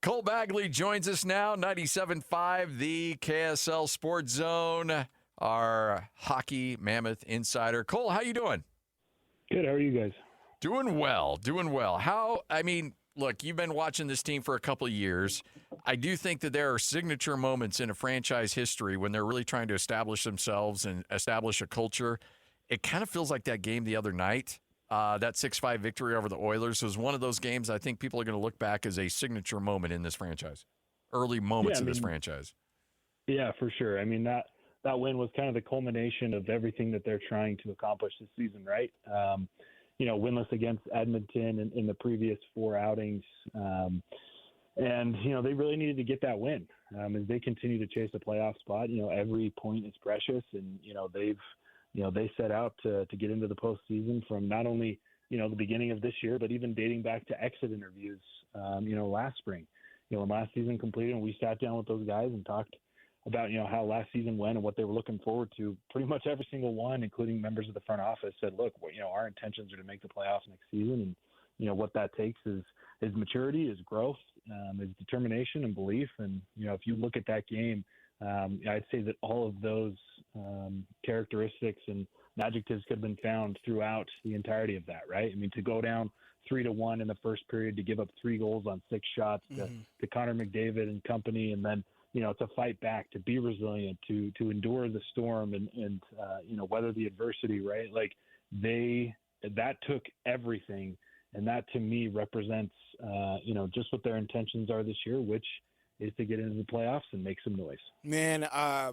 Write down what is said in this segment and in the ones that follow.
Cole Bagley joins us now, 97.5, the KSL Sports Zone, our hockey Mammoth insider. Cole, how you doing? Good. How are you guys? Doing well. Look, you've been watching this team for a couple of years. I do think that there are signature moments in a franchise history when they're really trying to establish themselves and establish a culture. It kind of feels like that game the other night. That 6-5 victory over the Oilers was one of those games I think people are going to look back as a signature moment in this franchise, early moments of this franchise. Yeah, for sure. I mean, that win was kind of the culmination of everything that they're trying to accomplish this season, right? Winless against Edmonton in the previous four outings. And they really needed to get that win as they continue to chase a playoff spot. Every point is precious, and, they set out to get into the postseason from not only, the beginning of this year, but even dating back to exit interviews, last spring. When last season completed and we sat down with those guys and talked about, how last season went and what they were looking forward to, pretty much every single one, including members of the front office, said, look, our intentions are to make the playoffs next season. And, what that takes is maturity, is growth, is determination and belief. And, if you look at that game, I'd say that all of those characteristics and adjectives could have been found throughout the entirety of that, right? I mean, to go down 3-1 in the first period, to give up 3 goals on 6 shots to Connor McDavid and company, and then, to fight back, to be resilient, to endure the storm and weather the adversity, right? Like that took everything. And that to me represents, just what their intentions are this year, which is to get into the playoffs and make some noise. Man, I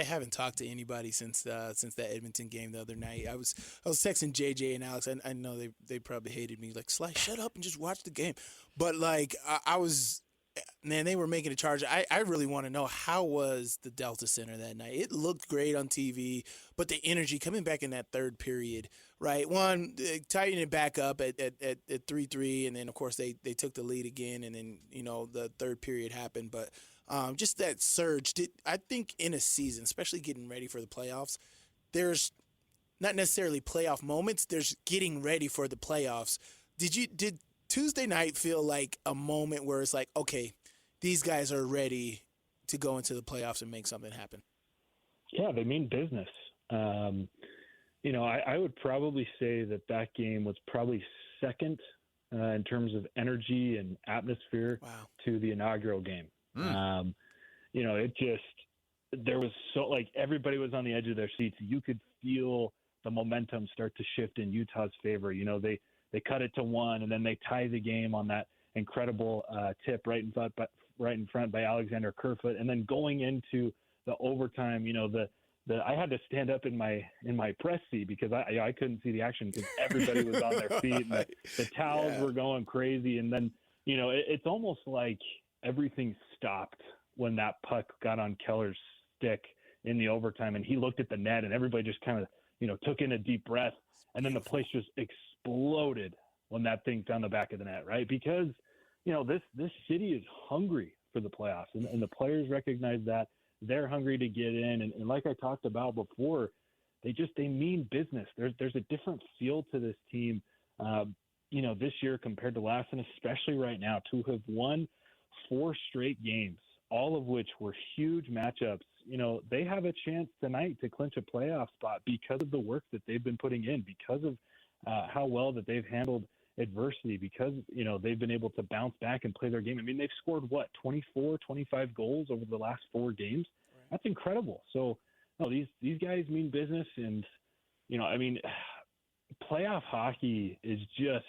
haven't talked to anybody since that Edmonton game the other night. I was texting JJ and Alex. I know they probably hated me. Like, Sly, shut up and just watch the game. But I was, man, they were making a charge. I really want to know, how was the Delta Center that night? It looked great on TV, but the energy coming back in that third period, right? One, tightening it back up at 3-3, and then of course they took the lead again, and then the third period happened. But just that surge. I think in a season, especially getting ready for the playoffs, there's not necessarily playoff moments. There's getting ready for the playoffs. Did Tuesday night feel like a moment where it's like, okay, these guys are ready to go into the playoffs and make something happen? Yeah, they mean business. I would probably say that game was probably second in terms of energy and atmosphere to the inaugural game. There was everybody was on the edge of their seats. You could feel the momentum start to shift in Utah's favor. They cut it to 1, and then they tie the game on that incredible tip right in front by Alexander Kerfoot, and then going into the overtime. I had to stand up in my press seat because I couldn't see the action because everybody was on their feet. And the towels were going crazy, and then it's almost like everything stopped when that puck got on Keller's stick in the overtime, and he looked at the net, and everybody just kind of took in a deep breath, and then the place just exploded when that thing found the back of the net, right? Because this city is hungry for the playoffs, and the players recognize that. They're hungry to get in, and like I talked about before, they mean business. There's a different feel to this team, this year compared to last, and especially right now, to have won 4 straight games, all of which were huge matchups. They have a chance tonight to clinch a playoff spot because of the work that they've been putting in, because of how well that they've handled adversity, because they've been able to bounce back and play their game. I mean, they've scored 24, 25 goals over the last 4 games. Right. That's incredible. So these guys mean business, and playoff hockey is just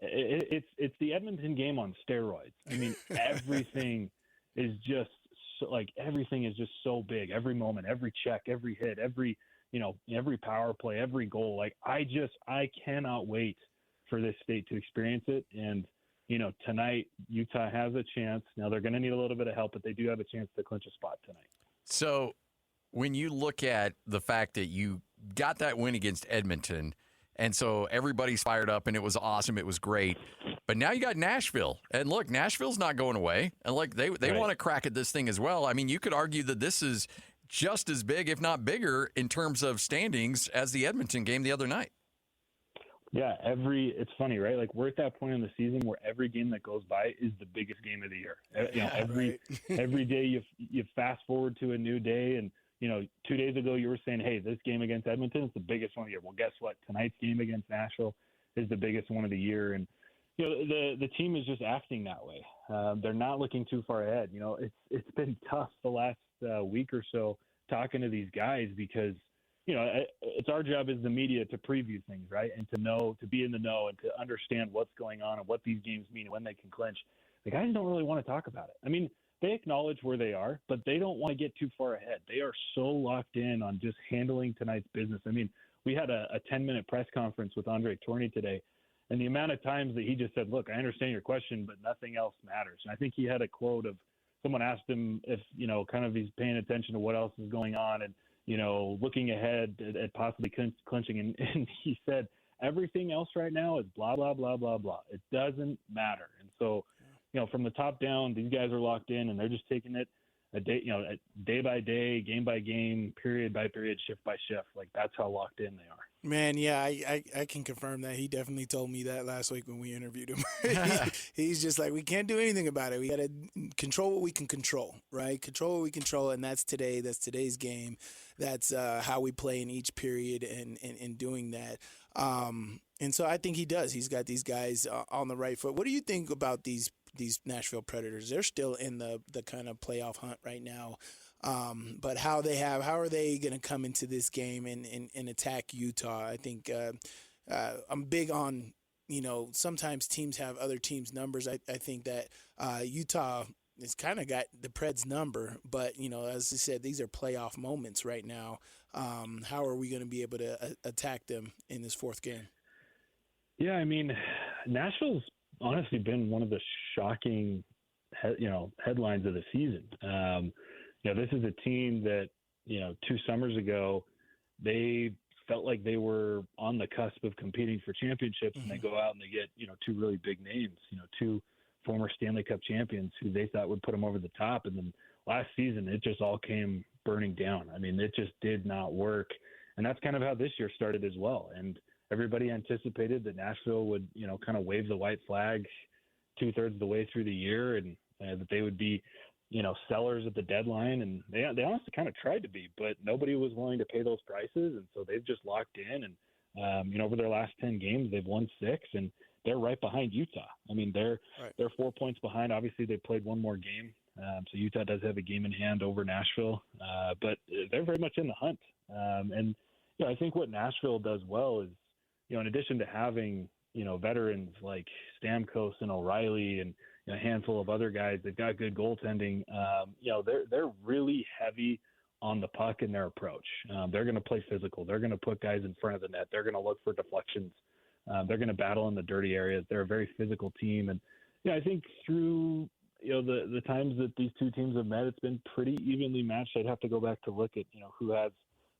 it's the Edmonton game on steroids. I mean, everything is just so big. Every moment, every check, every hit, every power play, every goal. I cannot wait for this state to experience it. And, tonight Utah has a chance. Now they're going to need a little bit of help, but they do have a chance to clinch a spot tonight. So when you look at the fact that you got that win against Edmonton, and so everybody's fired up and it was awesome, it was great, but now you got Nashville. And look, Nashville's not going away. And they want to crack at this thing as well. I mean, you could argue that this is just as big, if not bigger, in terms of standings as the Edmonton game the other night. Yeah, it's funny, right? Like we're at that point in the season where every game that goes by is the biggest game of the year. Every Right. every day you fast forward to a new day, and 2 days ago you were saying, hey, this game against Edmonton is the biggest one of the year. Well, guess what? Tonight's game against Nashville is the biggest one of the year, and the team is just acting that way. They're not looking too far ahead. It's been tough the last week or so talking to these guys because it's our job as the media to preview things, right? And to be in the know and to understand what's going on and what these games mean and when they can clinch. The guys don't really want to talk about it. I mean, they acknowledge where they are, but they don't want to get too far ahead. They are so locked in on just handling tonight's business. I mean, we had a 10-minute press conference with Andre Tourny today, and the amount of times that he just said, look, I understand your question, but nothing else matters. And I think he had a quote of someone asked him if, kind of he's paying attention to what else is going on and, looking ahead at possibly clinching. And he said, everything else right now is blah, blah, blah, blah, blah. It doesn't matter. And so, from the top down, these guys are locked in and they're just taking it day by day, game by game, period by period, shift by shift. Like that's how locked in they are. Man, yeah, I can confirm that. He definitely told me that last week when we interviewed him. He's just like, we can't do anything about it. We got to control what we can control, right? Control what we control, and that's today. That's today's game. That's how we play in each period and doing that. And so I think he does. He's got these guys on the right foot. What do you think about these Nashville Predators? They're still in the kind of playoff hunt right now. But how are they going to come into this game and attack Utah? I think I'm big on, sometimes teams have other teams' numbers. I think that Utah has kind of got the Preds' number, but, as I said, these are playoff moments right now. How are we going to be able to attack them in this fourth game? Yeah, I mean, Nashville's honestly been one of the shocking, headlines of the season. This is a team that, 2 summers ago, they felt like they were on the cusp of competing for championships, and they go out and they get, 2 really big names, 2 former Stanley Cup champions who they thought would put them over the top. And then last season, it just all came burning down. I mean, it just did not work. And that's kind of how this year started as well. And everybody anticipated that Nashville would, kind of wave the white flag 2/3 of the way through the year, and that they would be, sellers at the deadline. And they honestly kind of tried to be, but nobody was willing to pay those prices. And so they've just locked in. And, over their last 10 games, they've won 6, and they're right behind Utah. I mean, they're 4 points behind. Obviously, they played one more game. So Utah does have a game in hand over Nashville, but they're very much in the hunt. And I think what Nashville does well is, in addition to having, veterans like Stamkos and O'Reilly and a handful of other guys, they've got good goaltending. They're really heavy on the puck in their approach. They're going to play physical. They're going to put guys in front of the net. They're going to look for deflections. They're going to battle in the dirty areas. They're a very physical team. And I think through the times that these two teams have met, it's been pretty evenly matched. I'd have to go back to look at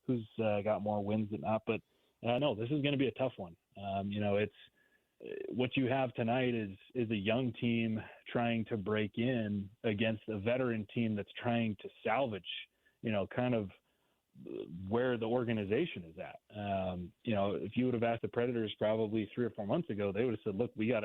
who's got more wins than not. But no, this is going to be a tough one. It's what you have tonight is a young team trying to break in against a veteran team that's trying to salvage, kind of where the organization is at. If you would have asked the Predators probably 3 or 4 months ago, they would have said, look, we have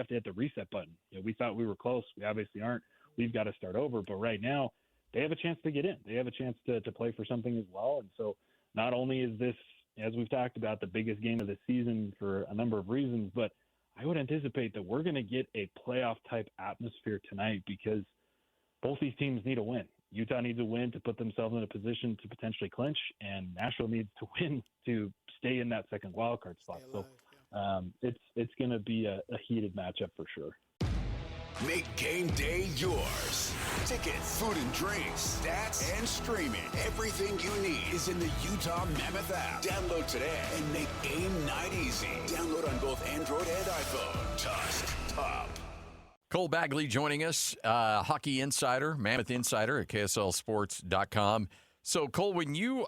to hit the reset button. We thought we were close. We obviously aren't. We've got to start over. But right now they have a chance to get in. They have a chance to play for something as well. And so not only is this, as we've talked about, the biggest game of the season for a number of reasons, but I would anticipate that we're going to get a playoff type atmosphere tonight because both these teams need a win. Utah needs a win to put themselves in a position to potentially clinch, and Nashville needs to win to stay in that second wildcard spot. So it's going to be a heated matchup for sure. Make game day yours. Tickets, food and drinks, stats, and streaming. Everything you need is in the Utah Mammoth app. Download today and make game night easy. Download on both Android and iPhone. Just top. Cole Bagley joining us, hockey insider, Mammoth insider at KSLSports.com. So, Cole, when you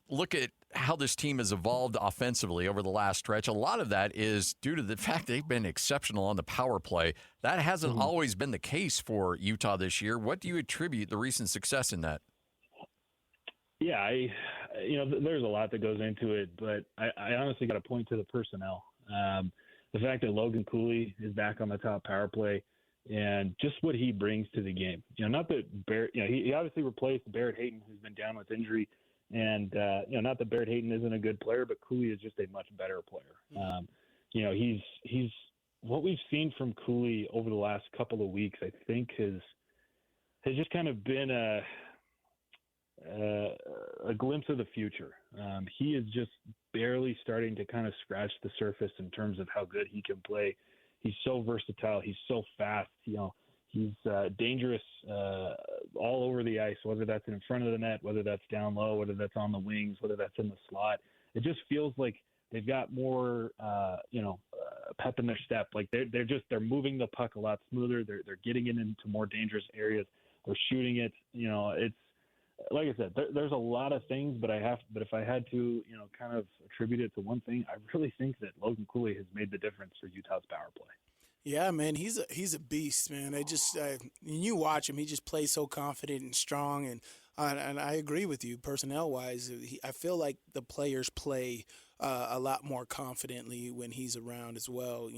look at how this team has evolved offensively over the last stretch, a lot of that is due to the fact they've been exceptional on the power play. That hasn't always been the case for Utah this year. What do you attribute the recent success in that? Yeah, there's a lot that goes into it, but I honestly got to point to the personnel. The fact that Logan Cooley is back on the top power play and just what he brings to the game. Not that Barrett, he obviously replaced Barrett Hayton, who's been down with injury. And, not that Barrett Hayton isn't a good player, but Cooley is just a much better player. He's what we've seen from Cooley over the last couple of weeks, I think has just kind of been a glimpse of the future. He is just barely starting to kind of scratch the surface in terms of how good he can play. He's so versatile. He's so fast. He's dangerous all over the ice, whether that's in front of the net, whether that's down low, whether that's on the wings, whether that's in the slot. It just feels like they've got more, pep in their step. Like they're moving the puck a lot smoother. They're getting it into more dangerous areas. They're shooting it. It's like I said, there's a lot of things, but if I had to, kind of attribute it to one thing, I really think that Logan Cooley has made the difference for Utah's power play. Yeah, man, he's a beast, man. When you watch him, he just plays so confident and strong, and I agree with you. Personnel wise, I feel like the players play a lot more confidently when he's around as well.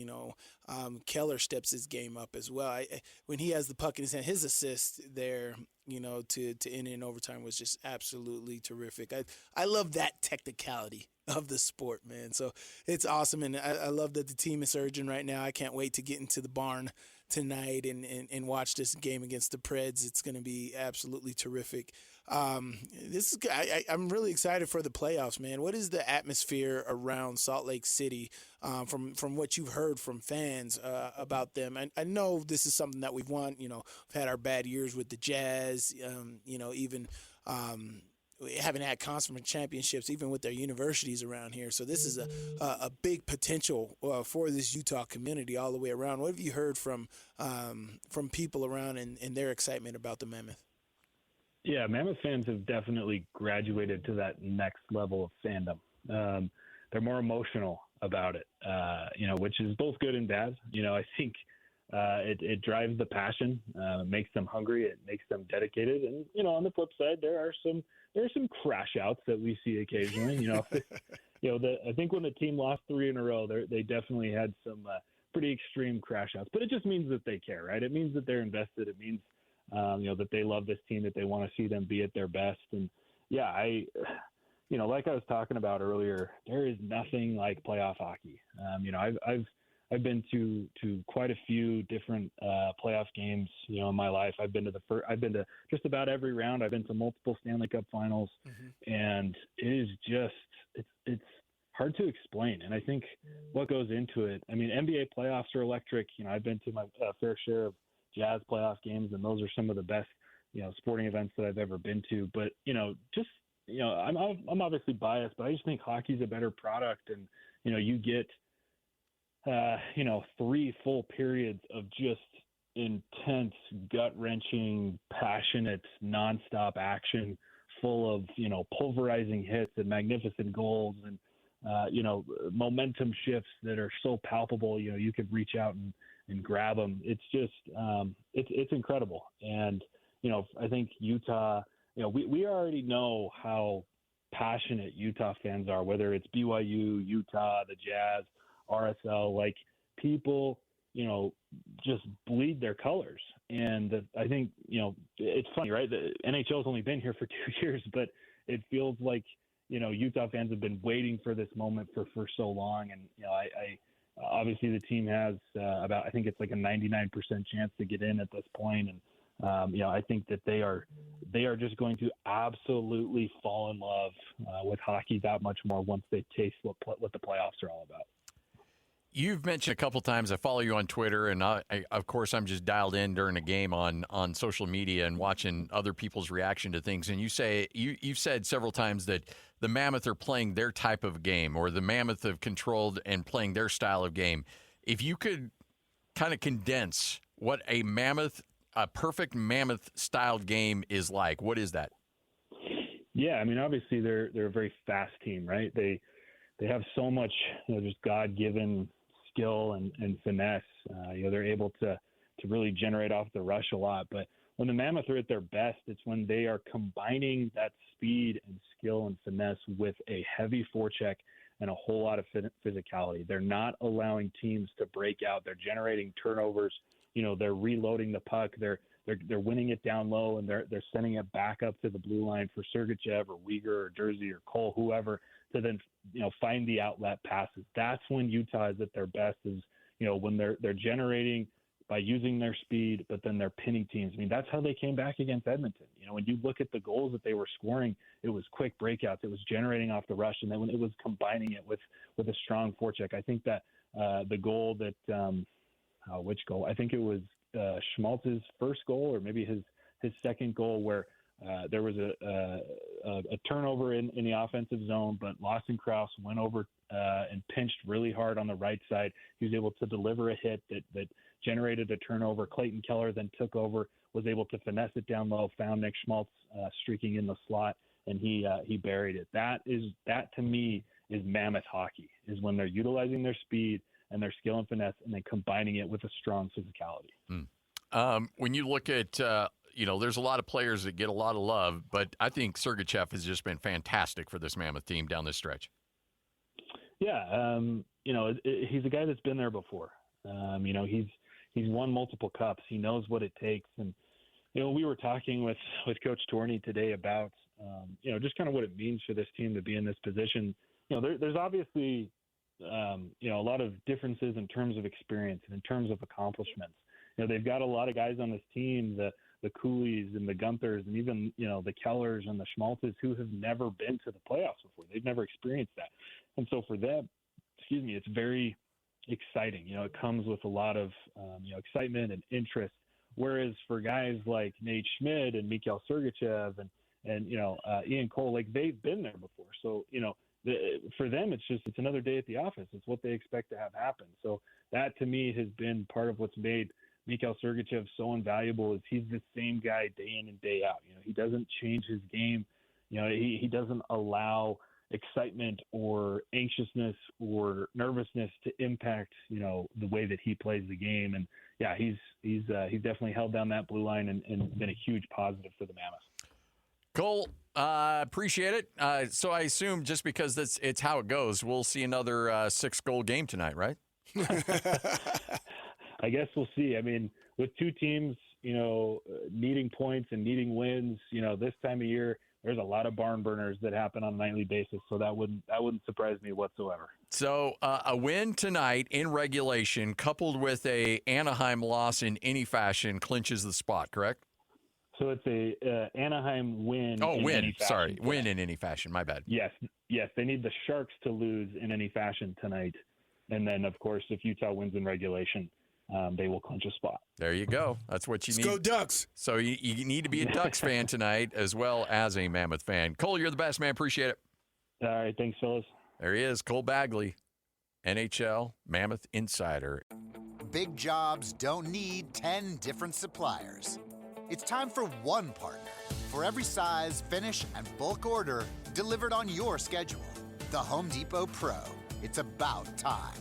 Keller steps his game up as well. When he has the puck in his hand, his assist there, to end in overtime was just absolutely terrific. I love that technicality of the sport, man. So it's awesome, and I love that the team is surging right now. I can't wait to get into the barn tonight and watch this game against the Preds. It's going to be absolutely terrific. I'm really excited for the playoffs, man. What is the atmosphere around Salt Lake City from what you've heard from fans about them? I know this is something that we've won. We've had our bad years with the Jazz, even we haven't had conference championships even with their universities around here. So this is a big potential for this Utah community all the way around. What have you heard from people around and their excitement about the Mammoth? Yeah, Mammoth fans have definitely graduated to that next level of fandom. They're more emotional about it, which is both good and bad. I think it drives the passion, makes them hungry, it makes them dedicated. And, on the flip side, there are some crash outs that we see occasionally. I think when the team lost 3 in a row, they definitely had some pretty extreme crash outs. But it just means that they care, right? It means that they're invested. It means that they love this team, that they want to see them be at their best. And yeah, like I was talking about earlier, there is nothing like playoff hockey. I've been to quite a few different playoff games, in my life. I've been to just about every round. I've been to multiple Stanley Cup finals, and it is just it's hard to explain. And I think what goes into it. I mean, NBA playoffs are electric. I've been to my fair share of Jazz playoff games, and those are some of the best sporting events that I've ever been to. But I'm obviously biased, but I just think hockey's a better product, and you get 3 full periods of just intense, gut-wrenching, passionate, nonstop action, full of pulverizing hits and magnificent goals, and momentum shifts that are so palpable. You could reach out and grab them. It's just it's incredible. And I think Utah. We already know how passionate Utah fans are, whether it's BYU, Utah, the Jazz, RSL. Like, people, just bleed their colors. And I think, it's funny, right? The NHL's only been here for 2 years, but it feels like, Utah fans have been waiting for this moment for so long. And, I obviously the team has I think it's like a 99% chance to get in at this point. And, I think that they are just going to absolutely fall in love with hockey that much more once they taste what the playoffs are all about. You've mentioned a couple times, I follow you on Twitter, and of course I'm just dialed in during a game on social media and watching other people's reaction to things. And you've said several times that the Mammoth are playing their type of game, or the Mammoth have controlled and playing their style of game. If you could kind of condense what a perfect Mammoth-styled game is like, what is that? Yeah, I mean, obviously they're a very fast team, right? They have so much, just God-given skill and finesse. They're able to really generate off the rush a lot. But when the Mammoth are at their best, it's when they are combining that speed and skill and finesse with a heavy forecheck and a whole lot of physicality. They're not allowing teams to break out. They're generating turnovers. They're reloading the puck. They're winning it down low, and they're sending it back up to the blue line for Sergachev or Uyghur or Jersey or Cole, whoever, to then find the outlet passes. That's when Utah is at their best. Is when they're generating by using their speed, but then they're pinning teams. I mean, that's how they came back against Edmonton. When you look at the goals that they were scoring, it was quick breakouts. It was generating off the rush, and then when it was combining it with a strong forecheck. I think that the goal that which goal? I think it was Schmaltz's first goal, or maybe his second goal, where there was a turnover in the offensive zone, but Lawson Krause went over and pinched really hard on the right side. He was able to deliver a hit that generated a turnover. Clayton Keller then took over, was able to finesse it down low, found Nick Schmaltz streaking in the slot, and he buried it. That to me is Mammoth hockey, is when they're utilizing their speed and their skill and finesse, and then combining it with a strong physicality. When you look at, there's a lot of players that get a lot of love, but I think Sergachev has just been fantastic for this Mammoth team down this stretch. Yeah, he's a guy that's been there before. He's won multiple cups. He knows what it takes, and we were talking with Coach Torney today about just kind of what it means for this team to be in this position. There's obviously a lot of differences in terms of experience and in terms of accomplishments. They've got a lot of guys on this team, the Coolies and the Gunthers and even, the Kellers and the Schmaltzes, who have never been to the playoffs before. They've never experienced that. And so for them, it's very exciting. It comes with a lot of, excitement and interest. Whereas for guys like Nate Schmidt and Mikhail Sergachev and Ian Cole, like, they've been there before. So, for them, it's another day at the office. It's what they expect to have happen. So that, to me, has been part of what's made Mikhail Sergachev so invaluable. Is he's the same guy day in and day out. He doesn't change his game. He doesn't allow excitement or anxiousness or nervousness to impact the way that he plays the game. And yeah, he's definitely held down that blue line and been a huge positive for the Mammoth. Cole, appreciate it. So I assume just because it's how it goes, we'll see another 6-goal game tonight, right? I guess we'll see. I mean, with two teams, needing points and needing wins, this time of year, there's a lot of barn burners that happen on a nightly basis. So that wouldn't surprise me whatsoever. So a win tonight in regulation, coupled with a Anaheim loss in any fashion, clinches the spot, correct? So it's a Anaheim win. Oh, win. Sorry. Win in any fashion. My bad. Yes. They need the Sharks to lose in any fashion tonight. And then, of course, if Utah wins in regulation, they will clinch a spot. There you go. That's what you need. Let's go Ducks. So you need to be a Ducks fan tonight as well as a Mammoth fan. Cole, you're the best, man. Appreciate it. All right. Thanks, fellas. There he is, Cole Bagley, NHL Mammoth Insider. Big jobs don't need 10 different suppliers. It's time for one partner for every size, finish, and bulk order delivered on your schedule. The Home Depot Pro. It's about time.